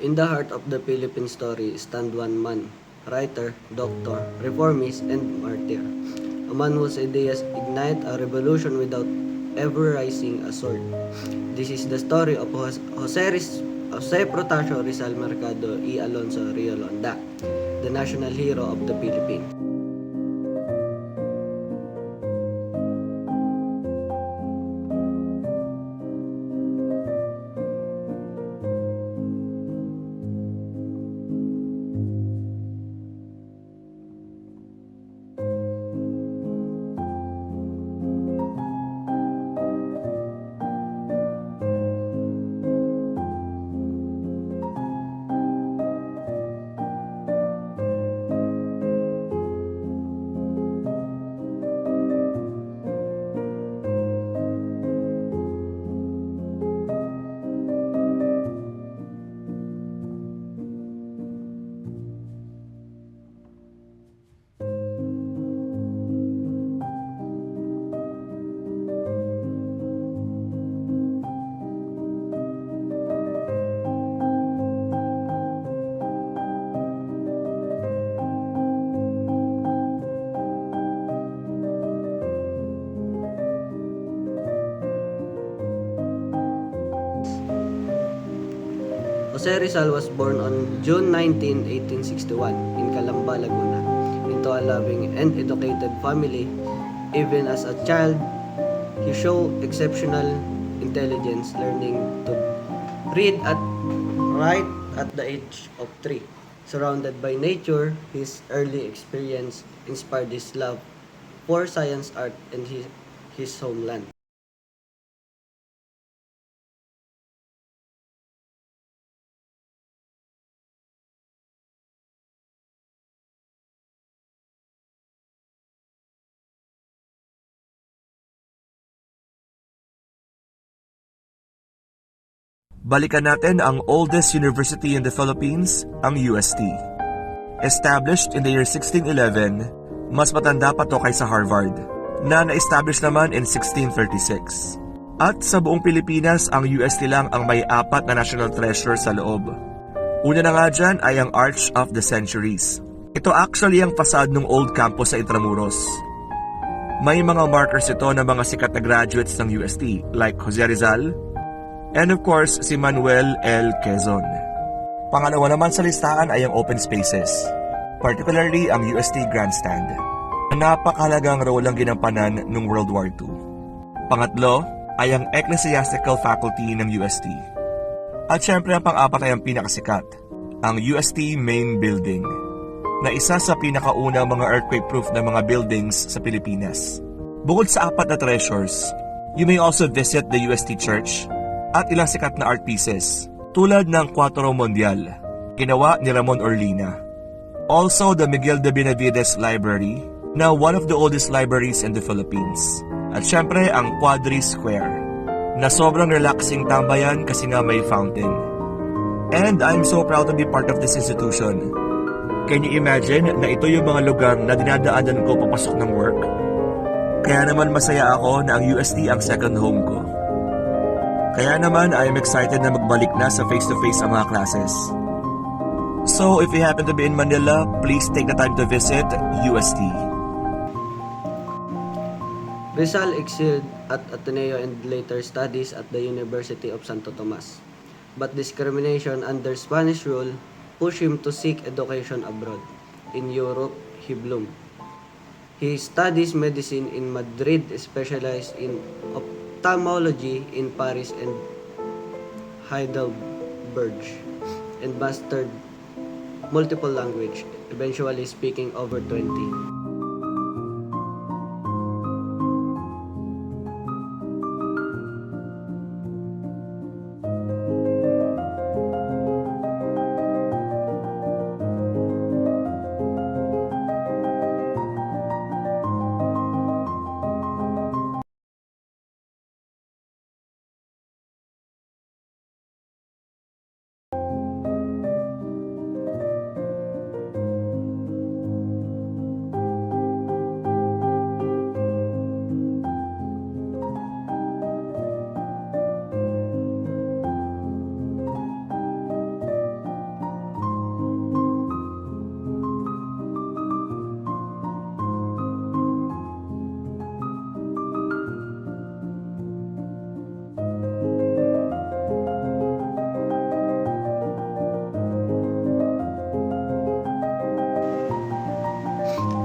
In the heart of the Philippine story stand one man, writer, doctor, reformist, and martyr. A man whose ideas ignite a revolution without ever raising a sword. This is the story of Jose Protasio Rizal Mercado y Alonso Riolonda, the national hero of the Philippines. Jose Rizal was born on June 19, 1861 in Calamba, Laguna, into a loving and educated family. Even as a child, he showed exceptional intelligence, learning to read at write at the age of 3. Surrounded by nature, his early experience inspired his love for science, art, and his homeland. Balikan natin ang oldest university in the Philippines, ang UST. Established in the year 1611, mas matanda pa to kaysa Harvard, na na-establish naman in 1636. At sa buong Pilipinas, ang UST lang ang may 4 na national treasure sa loob. Una na nga dyan ay ang Arch of the Centuries. Ito actually ang fasad ng old campus sa Intramuros. May mga markers ito ng mga sikat na graduates ng UST like Jose Rizal, and of course, si Manuel L. Quezon. Pangalawa naman sa listahan ay ang open spaces, particularly ang UST Grandstand. Napakahalagang role ang ginampanan noong World War II. Pangatlo ay ang Ecclesiastical Faculty ng UST. At syempre ang pang-apat ay ang pinakasikat, ang UST Main Building, na isa sa pinakaunang mga earthquake-proof na mga buildings sa Pilipinas. Bukod sa 4 na treasures, you may also visit the UST Church at ilang sikat na art pieces tulad ng Cuatro Mondial, ginawa ni Ramon Orlina. Also, the Miguel de Benavides Library, na one of the oldest libraries in the Philippines. At syempre, ang Quadri Square, na sobrang relaxing tambayan kasi nga may fountain. And I'm so proud to be part of this institution. Can you imagine na ito yung mga lugar na dinadaanan ko papasok ng work? Kaya naman masaya ako na ang UST ang second home ko. Kaya naman, I am excited na magbalik na sa face-to-face ang mga classes. So, if you happen to be in Manila, please take the time to visit UST. Rizal excelled at Ateneo and later studies at the University of Santo Tomas. But discrimination under Spanish rule pushed him to seek education abroad. In Europe, he bloomed. He studies medicine in Madrid, specialized in ophthalmology in Paris and Heidelberg, and mastered multiple languages, eventually speaking over 20.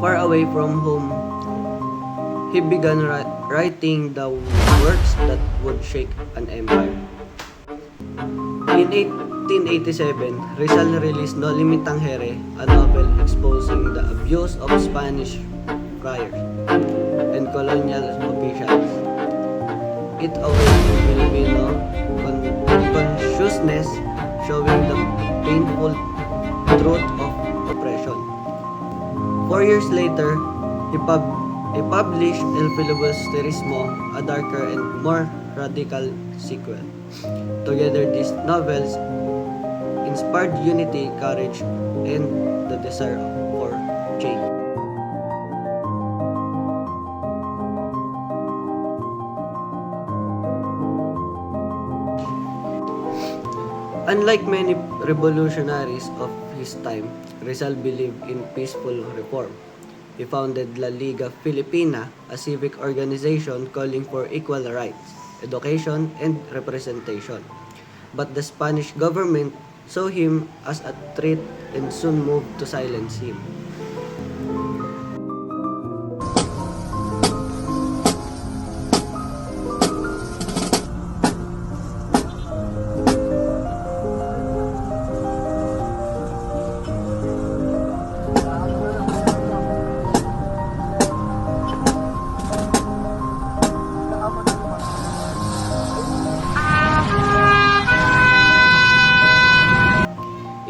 Far away from home, he began writing the works that would shake an empire. In 1887, Rizal released No Limitang Here, a novel exposing the abuse of Spanish friars and colonial officials. It awakened Filipino consciousness, showing the painful truth of oppression. 4 years later, he published El Filibusterismo, a darker and more radical sequel. Together, these novels inspired unity, courage, and the desire for change. Unlike many revolutionaries of his time, Rizal believed in peaceful reform. He founded La Liga Filipina, a civic organization calling for equal rights, education, and representation. But the Spanish government saw him as a threat and soon moved to silence him.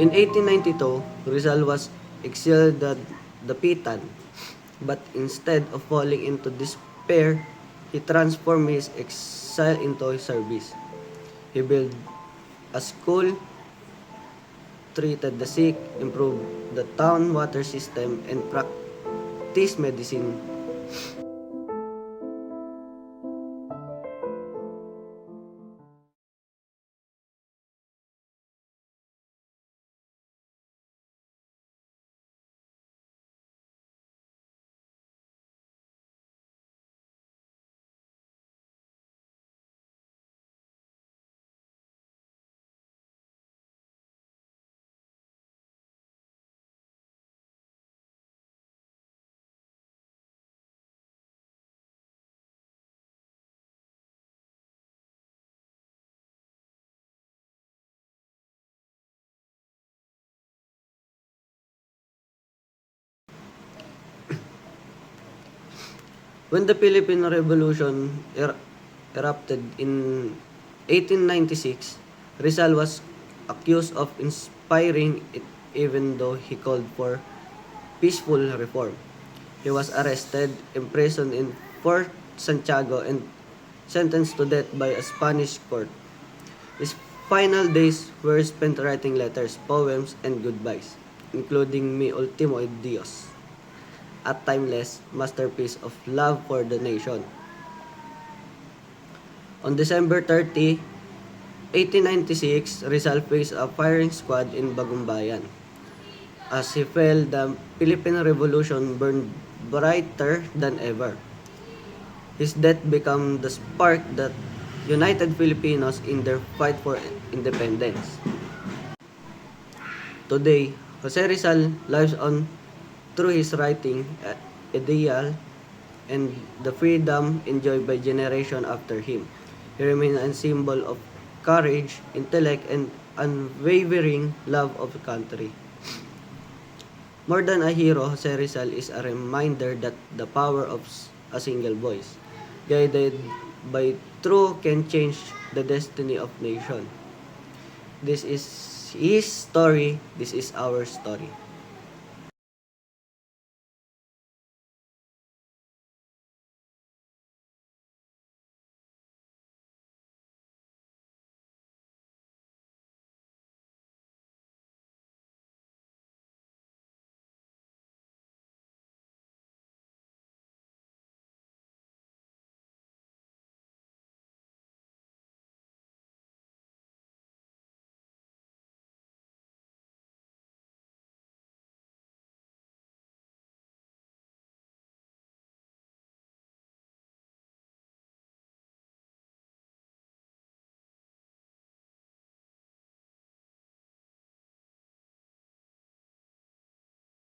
In 1892, Rizal was exiled at Dapitan, but instead of falling into despair, he transformed his exile into service. He built a school, treated the sick, improved the town water system, and practiced medicine. When the Philippine Revolution erupted in 1896, Rizal was accused of inspiring it even though he called for peaceful reform. He was arrested, imprisoned in Fort Santiago, and sentenced to death by a Spanish court. His final days were spent writing letters, poems, and goodbyes, including Mi Ultimo Adios, a timeless masterpiece of love for the nation. On December 30, 1896, Rizal faced a firing squad in Bagumbayan. As he fell, the Philippine Revolution burned brighter than ever. His death became the spark that united Filipinos in their fight for independence. Today, Jose Rizal lives on through his writing, ideal, and the freedom enjoyed by generation after him. He remains a symbol of courage, intellect, and unwavering love of the country. More than a hero, Jose Rizal is a reminder that the power of a single voice, guided by truth, can change the destiny of nation. This is his story. This is our story.